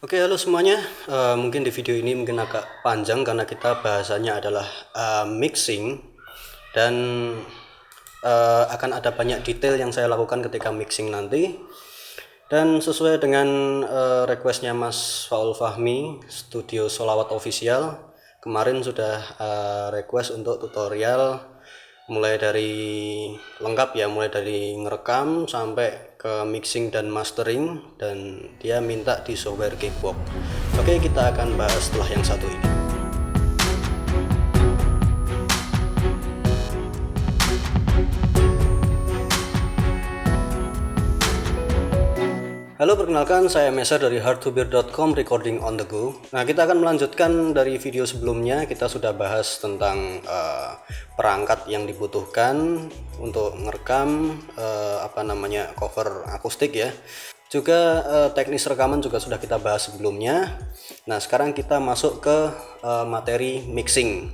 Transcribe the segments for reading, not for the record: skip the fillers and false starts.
Oke, halo semuanya. Mungkin di video ini mungkin agak panjang karena kita bahasanya adalah mixing dan akan ada banyak detail yang saya lakukan ketika mixing nanti. Dan sesuai dengan requestnya Mas Faul Fahmi, Studio Solawat Official, kemarin sudah request untuk tutorial mulai dari lengkap ya, mulai dari ngerekam sampai ke mixing dan mastering, dan dia minta di software Cakewalk. Oke, kita akan bahas setelah yang satu ini. Halo, perkenalkan saya Mesa dari hardtobeer.com, recording on the go. Nah, kita akan melanjutkan dari video sebelumnya. Kita sudah bahas tentang perangkat yang dibutuhkan untuk merekam cover akustik ya. Juga teknis rekaman juga sudah kita bahas sebelumnya. Nah, sekarang kita masuk ke materi mixing.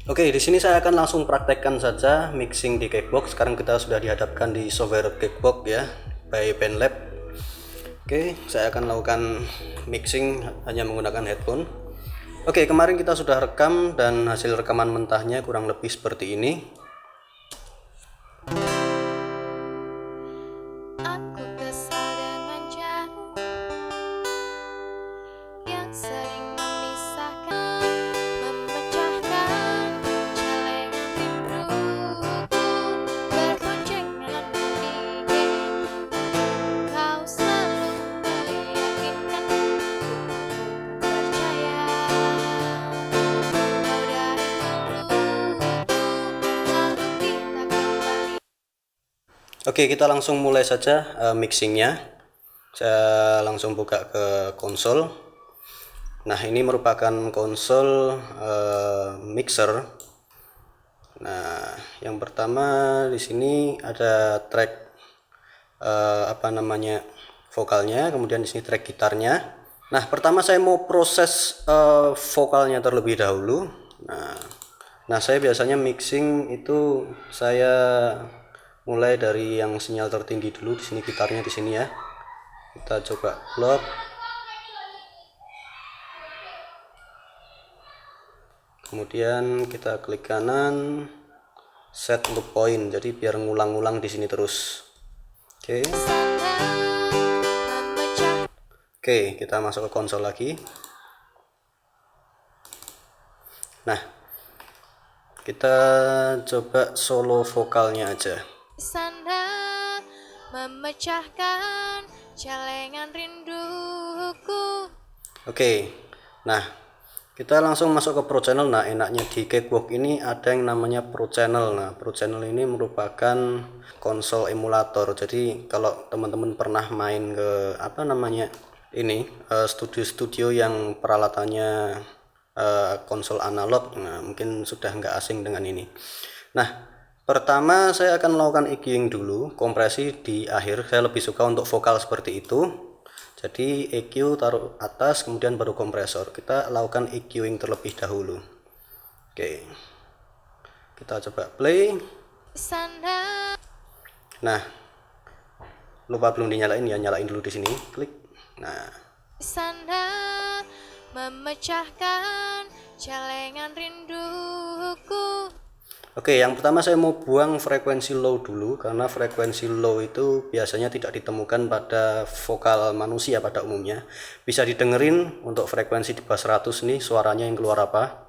Oke, di sini saya akan langsung praktekkan saja mixing di Cakewalk. Sekarang kita sudah dihadapkan di software Cakewalk ya, by BandLab. Oke, saya akan lakukan mixing hanya menggunakan headphone. Oke, kemarin kita sudah rekam dan hasil rekaman mentahnya kurang lebih seperti ini. Aku kesal dengan jauh yang sering memisahkan, memecahkan celengan rinduku, berboncengan dingin. Kau selalu meyakinkanku, percaya kau dari duluku, lalu kita kembali. Oke, kita langsung mulai saja mixingnya. Saya langsung buka ke konsol. Nah, ini merupakan konsol mixer. Nah, yang pertama di sini ada track vokalnya, kemudian di sini track gitarnya. Nah, pertama saya mau proses vokalnya terlebih dahulu. Nah, saya biasanya mixing itu saya mulai dari yang sinyal tertinggi dulu. Di sini gitarnya di sini ya. Kita coba plug. Kemudian kita klik kanan, set loop point. Jadi biar ngulang-ngulang di sini terus. Oke. Oke, kita masuk ke konsol lagi. Nah, kita coba solo vokalnya aja. Sanda memecahkan celengan rinduku. Oke, nah kita langsung masuk ke Pro Channel. Nah, enaknya di Cakewalk ini ada yang namanya Pro Channel. Nah, Pro Channel ini merupakan konsol emulator. Jadi kalau teman-teman pernah main ke studio-studio yang peralatannya konsol analog, nah mungkin sudah nggak asing dengan ini. Nah, pertama saya akan melakukan EQing dulu, kompresi di akhir. Saya lebih suka untuk vokal seperti itu. Jadi EQ taruh atas, kemudian baru kompresor. Kita lakukan EQing terlebih dahulu. Oke, kita coba play. Nah, lupa belum dinyalain ya, nyalain dulu di sini. Klik. Nah, Sanda memecahkan celengan rinduku. oke, yang pertama saya mau buang frekuensi low dulu, karena frekuensi low itu biasanya tidak ditemukan pada vokal manusia pada umumnya. Bisa didengerin untuk frekuensi di bawah 100 nih, suaranya yang keluar apa.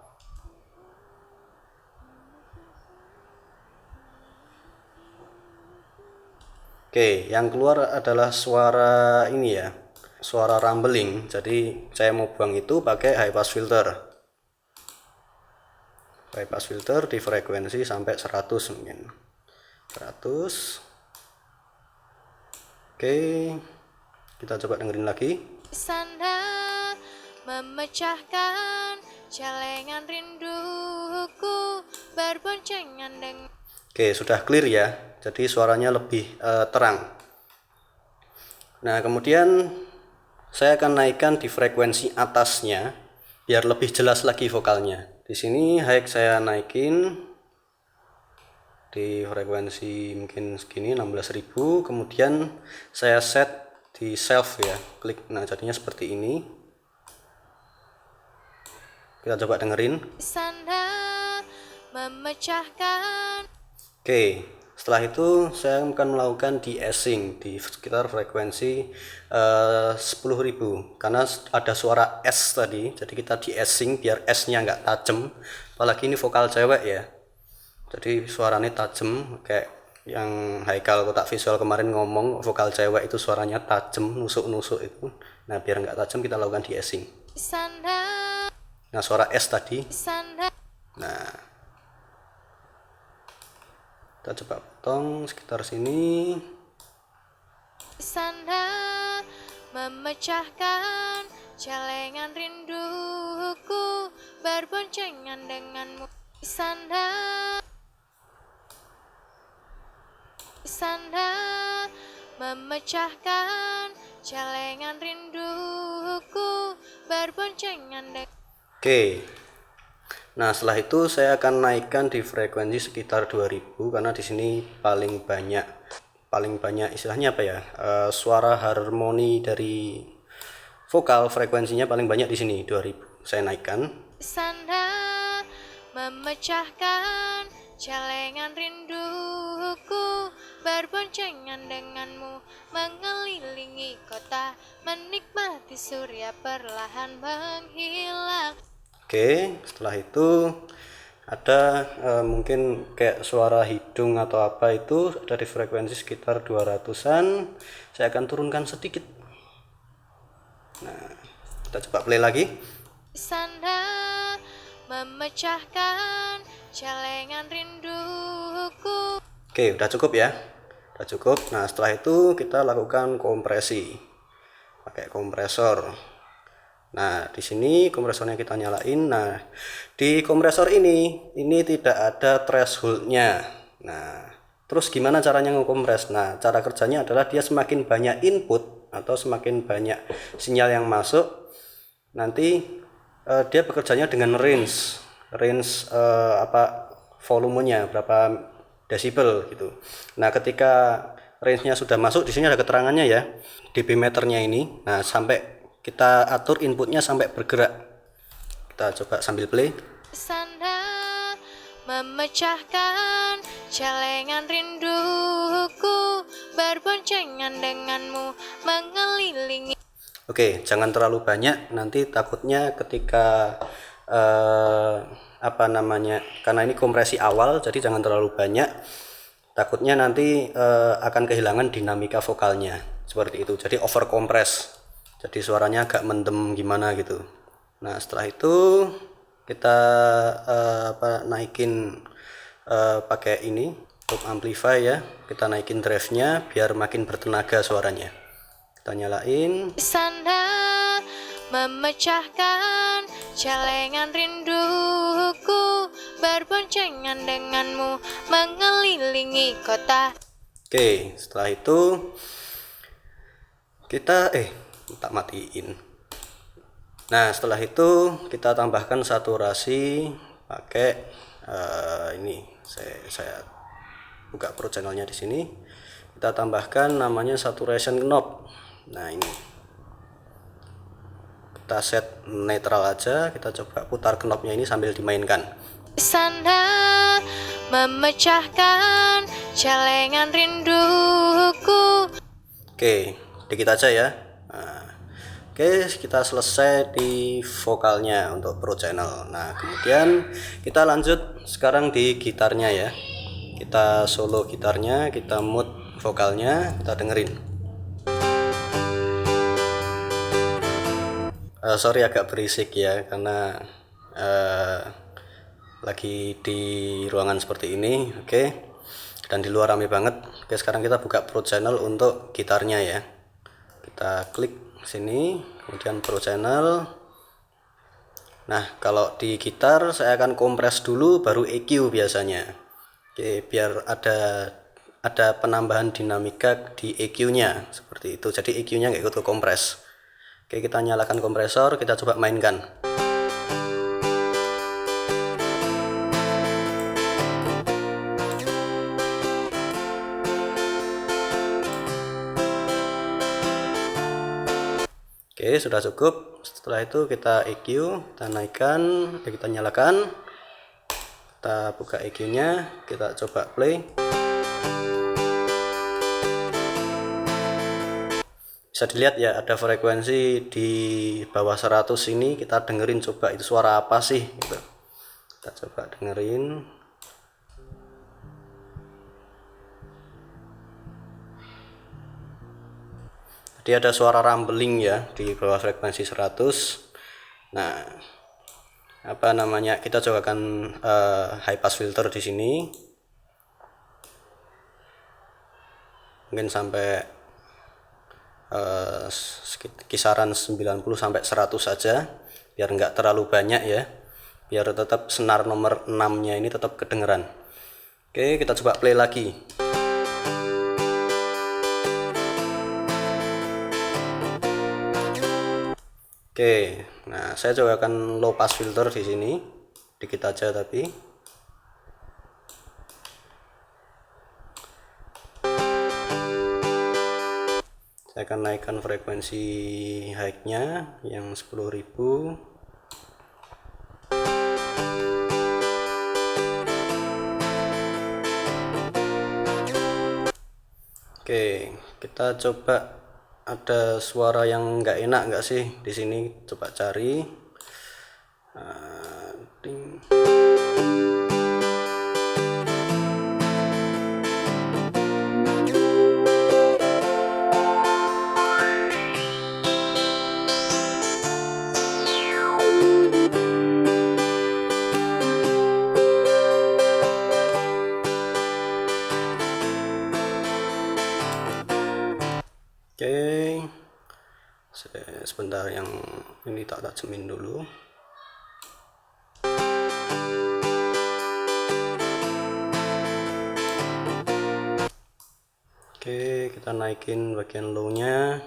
Oke, yang keluar adalah suara ini ya, suara rumbling. Jadi saya mau buang itu pakai high pass filter. High pass filter di frekuensi sampai 100 mungkin. 100. Oke, kita coba dengerin lagi. Sanda memecahkan celengan rinduku, berboncengan dengan. Oke, sudah clear ya. Jadi suaranya lebih terang. Nah, kemudian saya akan naikkan di frekuensi atasnya biar lebih jelas lagi vokalnya. Di sini high saya naikin di frekuensi mungkin segini 16.000, kemudian saya set di self ya. Klik. Nah, jadinya seperti ini. Kita coba dengerin. Sanda memecahkan. Oke, setelah itu saya akan melakukan de-essing di sekitar frekuensi 10.000 karena ada suara S tadi, jadi kita de-essing biar S-nya nggak tajam. Apalagi ini vokal cewek ya, jadi suaranya tajam kayak yang Haikal Kotak Visual kemarin ngomong vokal cewek itu suaranya tajam, nusuk-nusuk itu. Nah biar nggak tajam kita lakukan de-essing. Sanda. Nah suara S tadi. Sanda. Nah kita coba potong sekitar sini. Sanda memecahkan celengan rinduku berboncengan denganmu. Sanda. Sanda memecahkan celengan rinduku berboncengan dengan. Oke. Nah, setelah itu saya akan naikkan di frekuensi sekitar 2000 karena di sini paling banyak istilahnya apa ya? Suara harmoni dari vokal frekuensinya paling banyak di sini 2000. Saya naikkan. Sanda memecahkan celengan rinduku berboncengan denganmu mengelilingi kota menikmati surya perlahan menghilang. Oke, setelah itu ada mungkin kayak suara hidung atau apa itu dari frekuensi sekitar 200-an. Saya akan turunkan sedikit. Nah, kita coba play lagi. Sanda memecahkan celengan rinduku. Oke, udah cukup ya. Udah cukup. Nah, setelah itu kita lakukan kompresi. Pakai kompresor. Nah, di sini kompresornya kita nyalain. Nah, di kompresor ini tidak ada thresholdnya. Nah, terus gimana caranya ngekompres? Nah, cara kerjanya adalah dia semakin banyak input atau semakin banyak sinyal yang masuk, nanti dia bekerjanya dengan range volumenya berapa desibel gitu. Nah, ketika range-nya sudah masuk, di sini ada keterangannya ya, dB meternya ini. Nah, sampai kita atur inputnya sampai bergerak. Kita coba sambil play. Sanda memecahkan celengan rinduku berboncengan denganmu mengelilingi. Oke, jangan terlalu banyak, nanti takutnya ketika karena ini kompresi awal, jadi jangan terlalu banyak. Takutnya nanti akan kehilangan dinamika vokalnya, seperti itu. Jadi over compress. Jadi suaranya agak mendem gimana gitu. Nah, setelah itu kita naikin pakai ini untuk amplify ya. Kita naikin drive-nya biar makin bertenaga suaranya. Kita nyalain. Sanda memecahkan celengan rinduku berboncengan denganmu mengelilingi kota. Oke, setelah itu kita tak matiin. Nah, setelah itu kita tambahkan saturasi pakai ini. Saya buka pro channelnya di sini. Kita tambahkan namanya saturation knob. Nah, ini kita set netral aja. Kita coba putar knobnya ini sambil dimainkan. Sanda memecahkan celengan rinduku. Oke, dikit aja ya. Nah, oke, kita selesai di vokalnya untuk pro channel. Nah, kemudian kita lanjut sekarang di gitarnya ya. Kita solo gitarnya, kita mute vokalnya, kita dengerin. Sorry agak berisik ya, karena lagi di ruangan seperti ini, oke. Dan di luar rame banget. Oke, sekarang kita buka pro channel untuk gitarnya ya. Kita klik sini, kemudian pro channel. Nah, kalau di gitar saya akan kompres dulu baru EQ biasanya. Oke, biar ada penambahan dinamika di EQ-nya seperti itu. Jadi EQ-nya nggak ikut ke kompres. Oke, kita nyalakan kompresor, kita coba mainkan. Oke, Oke, sudah cukup. Setelah itu kita EQ, kita naikkan, kita nyalakan, kita buka EQ-nya, kita coba play. Bisa dilihat ya, ada frekuensi di bawah 100 ini. Kita dengerin coba itu suara apa sih gitu. Kita coba dengerin. Jadi ada suara rumbling ya di bawah frekuensi 100. Nah, apa namanya? Kita cobakan high pass filter di sini. Mungkin sampai kisaran 90 sampai 100 saja, biar nggak terlalu banyak ya, biar tetap senar nomor 6 nya ini tetap kedengeran. Oke, kita coba play lagi. Oke, nah saya coba akan low pass filter di sini, dikit aja tapi. Saya akan naikkan frekuensi high-nya yang 10.000. Oke, kita coba, ada suara yang nggak enak nggak sih di sini? Coba cari. Ding. Oke, sebentar, yang ini tak tajemin dulu. Oke, kita naikin bagian low-nya.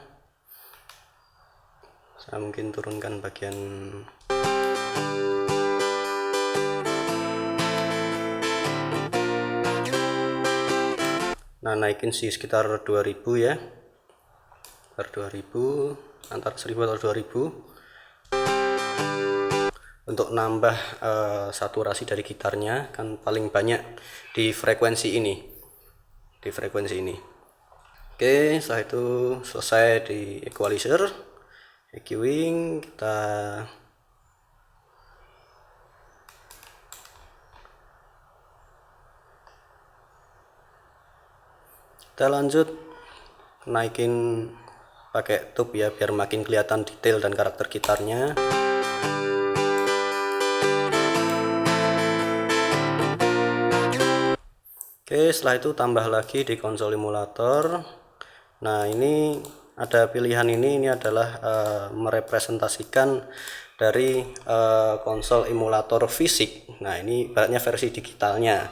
Saya mungkin turunkan bagian naikin sih sekitar 2000 ya. 2000, antara 1000 atau 2000 untuk nambah saturasi dari gitarnya, kan paling banyak di frekuensi ini, Oke, setelah itu selesai di equalizer, EQing, kita lanjut naikin pakai tube ya, biar makin kelihatan detail dan karakter gitarnya. Oke, setelah itu tambah lagi di konsol emulator. Nah, ini ada pilihan ini adalah merepresentasikan dari konsol emulator fisik. Nah, ini ibaratnya versi digitalnya.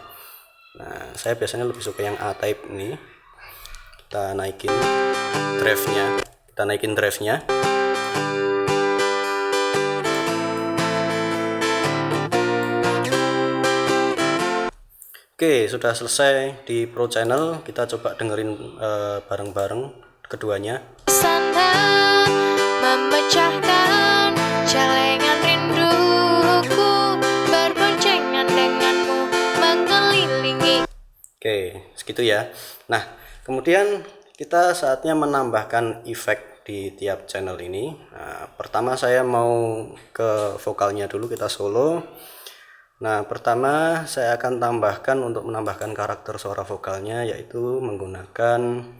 Nah, saya biasanya lebih suka yang A-type ini. Kita naikin drive-nya. Oke, sudah selesai di Pro Channel. Kita coba dengerin bareng-bareng keduanya. Sana memecahkan celengan rinduku, berboncengan denganmu mengelilingi. Oke, segitu ya. Nah, kemudian kita saatnya menambahkan efek di tiap channel ini. Nah, pertama saya mau ke vokalnya dulu, kita solo. Nah, pertama saya akan tambahkan, untuk menambahkan karakter suara vokalnya, yaitu menggunakan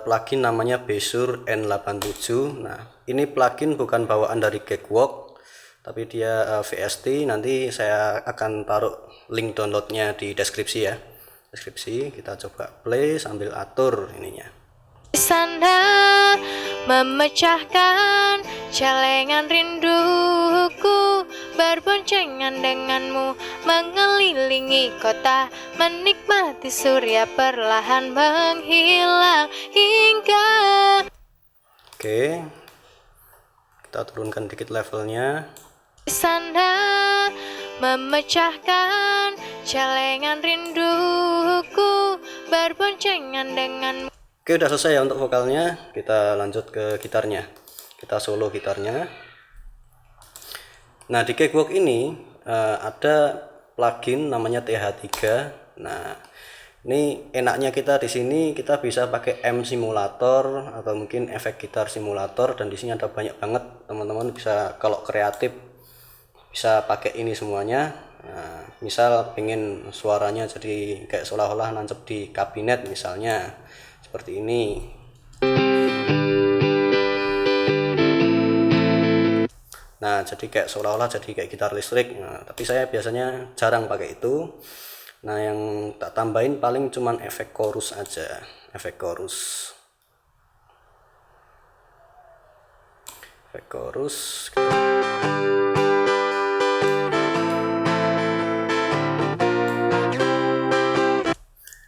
plugin namanya Besur N87. Nah, ini plugin bukan bawaan dari Cakewalk, tapi dia VST. Nanti saya akan taruh link downloadnya di deskripsi ya. Kita coba play sambil atur ininya. Sana memecahkan celengan rinduku, berboncengan denganmu mengelilingi kota, menikmati surya perlahan menghilang hingga. Oke, kita turunkan dikit levelnya. Sana memecahkan celengan rinduku, berboncengan denganmu. Oke, udah selesai ya untuk vokalnya. Kita lanjut ke gitarnya. Kita solo gitarnya. Nah, di Cakewalk ini ada plugin namanya TH3. Nah, ini enaknya kita di sini kita bisa pakai M simulator atau mungkin efek gitar simulator, dan di sini ada banyak banget. Teman-teman bisa kalau kreatif bisa pakai ini semuanya. Nah, misal pengen suaranya jadi kayak seolah-olah nancep di kabinet misalnya seperti ini. Nah, jadi kayak seolah-olah jadi kayak gitar listrik. Nah, tapi saya biasanya jarang pakai itu. Nah, yang tak tambahin paling cuman efek chorus aja, efek chorus. Efek chorus.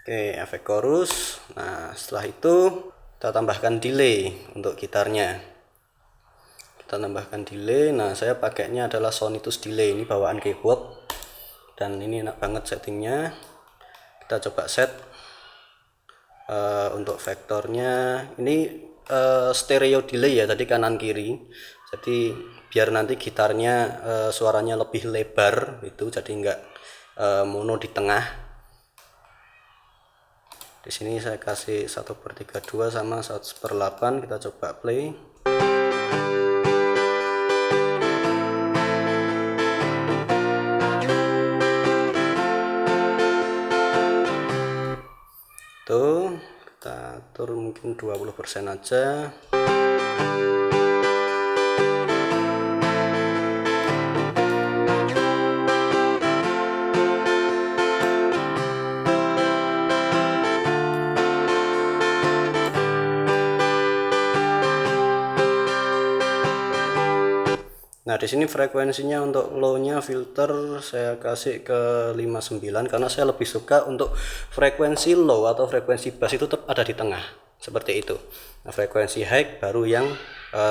Oke, efek chorus. Nah, setelah itu kita tambahkan delay untuk gitarnya. Kita tambahkan delay. Nah, saya pakainya adalah Sonitus delay, ini bawaan Cakewalk, dan ini enak banget settingnya. Kita coba set untuk vektornya. Ini stereo delay ya, tadi kanan kiri. Jadi biar nanti gitarnya suaranya lebih lebar itu, jadi enggak mono di tengah. Di sini saya kasih 1/32 sama 1/8. Kita coba play. Tuh, kita atur mungkin 20% aja. Nah, di sini frekuensinya untuk low-nya filter saya kasih ke 59 karena saya lebih suka untuk frekuensi low atau frekuensi bass itu tetap ada di tengah, seperti itu. Nah, frekuensi high baru yang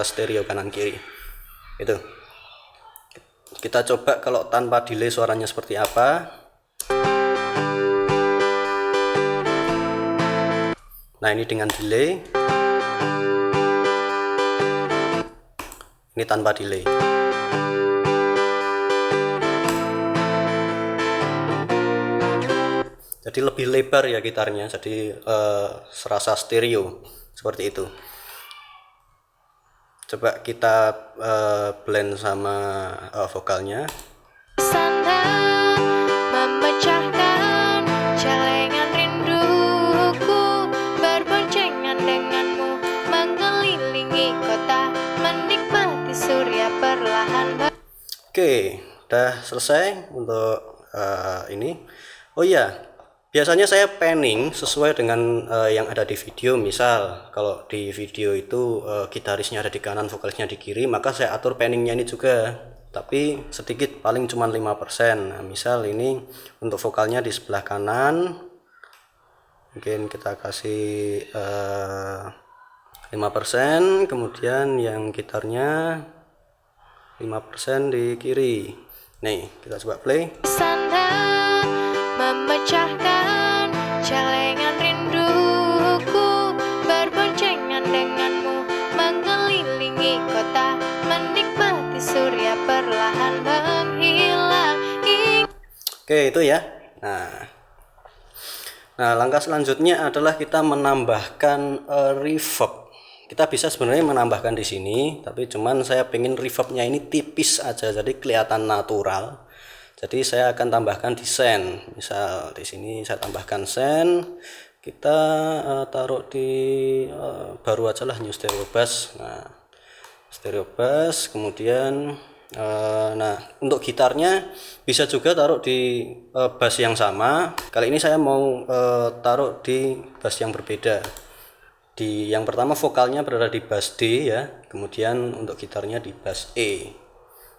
stereo kanan kiri. Itu. Kita coba kalau tanpa delay suaranya seperti apa. Nah, ini dengan delay. Ini tanpa delay. Jadi lebih lebar ya gitarnya, jadi serasa stereo seperti itu. Coba kita blend sama vokalnya. Sana memecahkan celengan rinduku, berboncengan denganmu, mengelilingi kota, menikmati surya perlahan. Oke, udah selesai untuk ini. Oh iya, biasanya saya panning sesuai dengan yang ada di video. Misal kalau di video itu gitarisnya ada di kanan, vokalisnya di kiri, maka saya atur panningnya ini juga, tapi sedikit, paling cuma 5%. Nah, misal ini untuk vokalnya di sebelah kanan, mungkin kita kasih 5%, kemudian yang gitarnya 5% di kiri. Nih, kita coba play. Sana memecahkan celengan rinduku, berboncengan denganmu, mengelilingi kota, menikmati surya perlahan menghilang. Oke, itu ya. Nah, langkah selanjutnya adalah kita menambahkan reverb. Kita bisa sebenarnya menambahkan di sini, tapi cuman saya pengen reverbnya ini tipis aja, jadi kelihatan natural. Jadi saya akan tambahkan di send. Misal di sini saya tambahkan send. Kita taruh di baru aja lah, new stereo bass. Nah, stereo bass. Kemudian nah, untuk gitarnya bisa juga taruh di bass yang sama. Kali ini saya mau taruh di bass yang berbeda. Di yang pertama vokalnya berada di bass D ya. Kemudian untuk gitarnya di bass E.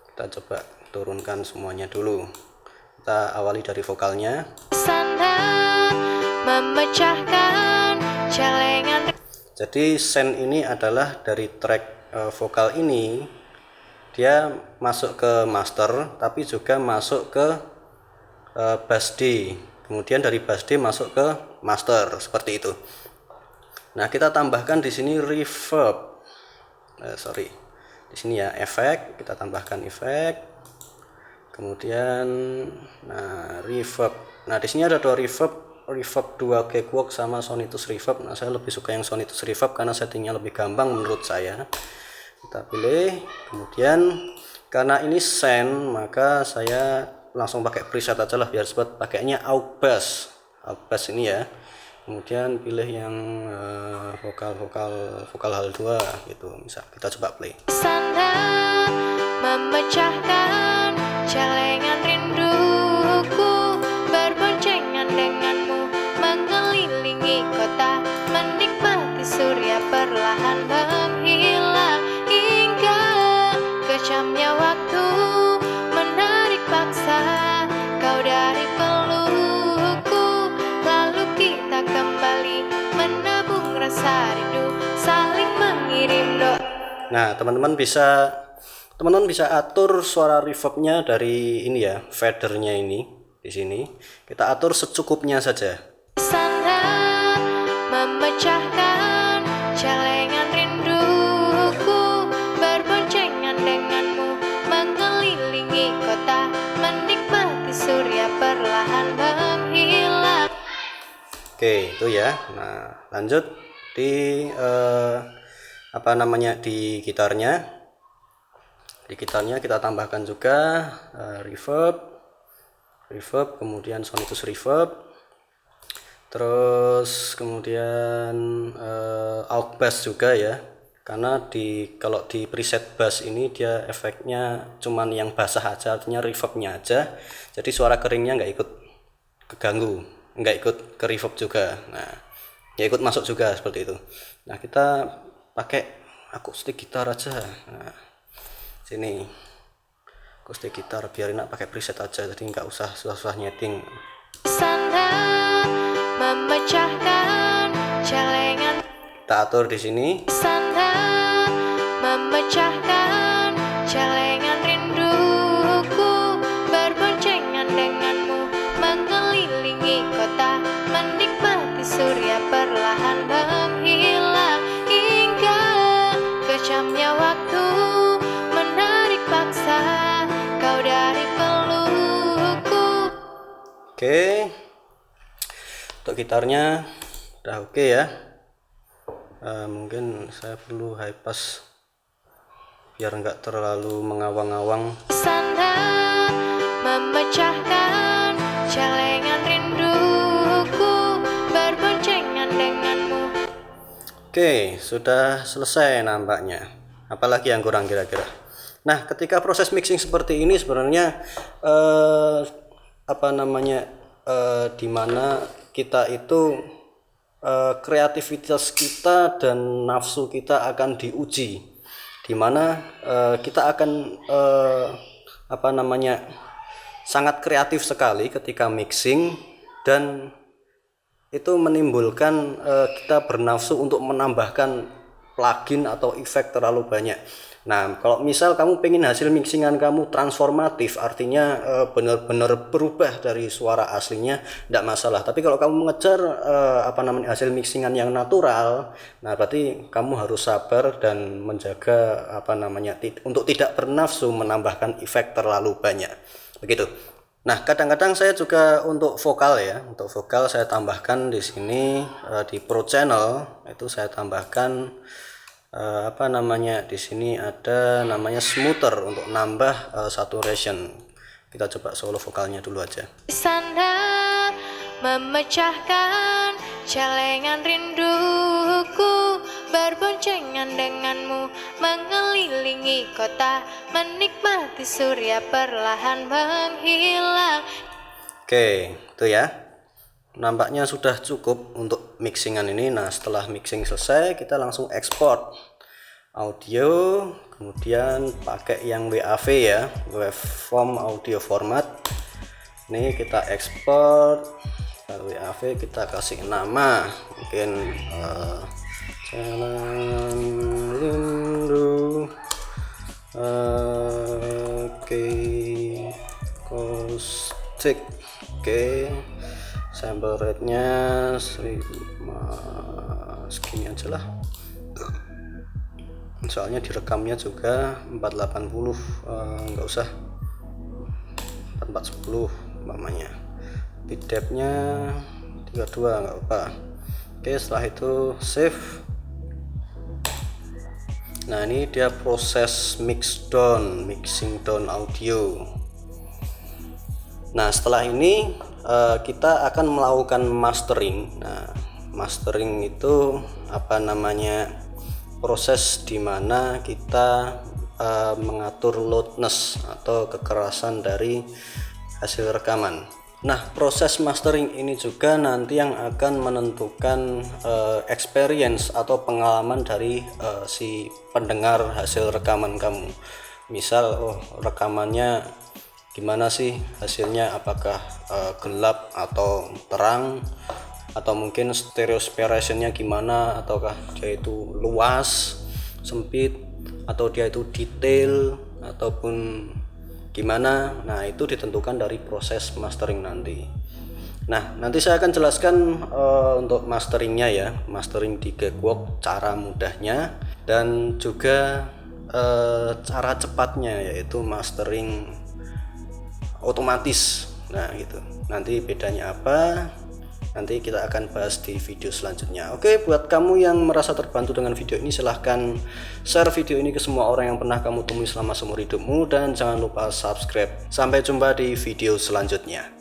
Kita coba turunkan semuanya dulu. Kita awali dari vokalnya. Sana memecahkan celengan. Jadi send ini adalah dari track vokal ini, dia masuk ke master, tapi juga masuk ke bass D. Kemudian dari bass D masuk ke master, seperti itu. Nah, kita tambahkan di sini reverb. Di sini ya efek, kita tambahkan efek. Kemudian reverb. Nah, di sini ada dua reverb, reverb 2 cakewalk sama Sonitus reverb. Nah, saya lebih suka yang Sonitus reverb karena settingnya lebih gampang menurut saya. Kita pilih, kemudian karena ini send, maka saya langsung pakai preset aja lah biar cepat. Pakainya aux bass ini ya. Kemudian pilih yang vokal hal 2 gitu. Misal kita coba play. Sana memecahkan celengan rinduku, berboncengan denganmu, mengelilingi kota, menikmati surya perlahan menghilang, hingga kejamnya waktu menarik paksa kau dari pelukku, lalu kita kembali menabung rasa rindu, saling mengirim doa. Nah, teman-teman bisa atur suara reverbnya dari ini ya, fadernya ini di sini. Kita atur secukupnya saja. Sana memecahkan celengan rinduku, berboncengan denganmu, mengelilingi kota, menikmati surya perlahan menghilang. Oke, itu ya. Nah, lanjut di di gitarnya. Di gitarnya kita tambahkan juga reverb, kemudian Sonitus reverb, terus kemudian aux bass juga ya. Karena kalau di preset bass ini dia efeknya cuman yang basah aja, artinya reverbnya aja. Jadi suara keringnya nggak ikut keganggu, nggak ikut ke reverb juga. Nah, ya ikut masuk juga seperti itu. Nah, kita pakai akustik gitar aja. Nah, sini akustik gitar biar enak pakai preset aja, jadi nggak usah susah-susah nyeting. Sana memecahkan celengan. Kita atur di sini. Sana memecahkan celengan rinduku, berboncengan denganmu, mengelilingi kota, menikmati surya perlahan menghilang, hingga kejamnya waktu menarik paksa kau dari pelukku. Oke, untuk gitarnya udah oke ya. Mungkin saya perlu high pass biar nggak terlalu mengawang-awang. Sana memecahkan celengan rinduku, berboncengan denganmu. Oke, sudah selesai nampaknya. Apalagi yang kurang kira-kira? Nah, ketika proses mixing seperti ini sebenarnya dimana kita itu kreativitas kita dan nafsu kita akan diuji, dimana kita akan sangat kreatif sekali ketika mixing, dan itu menimbulkan kita bernafsu untuk menambahkan plugin atau efek terlalu banyak. Nah, kalau misal kamu pengen hasil mixingan kamu transformatif, artinya benar-benar berubah dari suara aslinya, tidak masalah. Tapi kalau kamu mengejar hasil mixingan yang natural, nah berarti kamu harus sabar dan menjaga untuk tidak bernafsu menambahkan efek terlalu banyak. Begitu. Nah, kadang-kadang saya juga untuk vokal ya, untuk vokal saya tambahkan di sini di Pro Channel itu saya tambahkan di sini ada namanya smoother untuk nambah saturation. Kita coba solo vokalnya dulu aja. Sana memecahkan celengan rinduku, berboncengan denganmu, mengelilingi kota, menikmati surya perlahan menghilang. Oke, itu ya. Nampaknya sudah cukup untuk mixingan ini. Nah, setelah mixing selesai, kita langsung ekspor audio, kemudian pakai yang WAV ya, waveform audio format. Ini kita ekspor WAV, kita kasih nama mungkin Jalan Rindu akustik. Oke, sample rate nya 1500. segini aja lah, soalnya direkamnya juga 480, nggak usah 440 umpamanya. Bit depth-nya 32 nggak apa. Oke, setelah itu save. Nah, ini dia proses mixing down audio. Nah, setelah ini kita akan melakukan mastering. Nah, mastering itu proses dimana kita mengatur loudness atau kekerasan dari hasil rekaman. Nah, proses mastering ini juga nanti yang akan menentukan experience atau pengalaman dari si pendengar hasil rekaman kamu. Misal, rekamannya gimana sih hasilnya, apakah gelap atau terang, atau mungkin stereo separation-nya gimana, ataukah dia itu luas, sempit, atau dia itu detail ataupun gimana. Nah, itu ditentukan dari proses mastering nanti. Nah, nanti saya akan jelaskan untuk masteringnya ya, mastering di Cakewalk, cara mudahnya dan juga cara cepatnya, yaitu mastering otomatis. Nah, gitu. Nanti bedanya apa? Nanti kita akan bahas di video selanjutnya. Oke, buat kamu yang merasa terbantu dengan video ini, silahkan share video ini ke semua orang yang pernah kamu temui selama seumur hidupmu, dan jangan lupa subscribe. Sampai jumpa di video selanjutnya.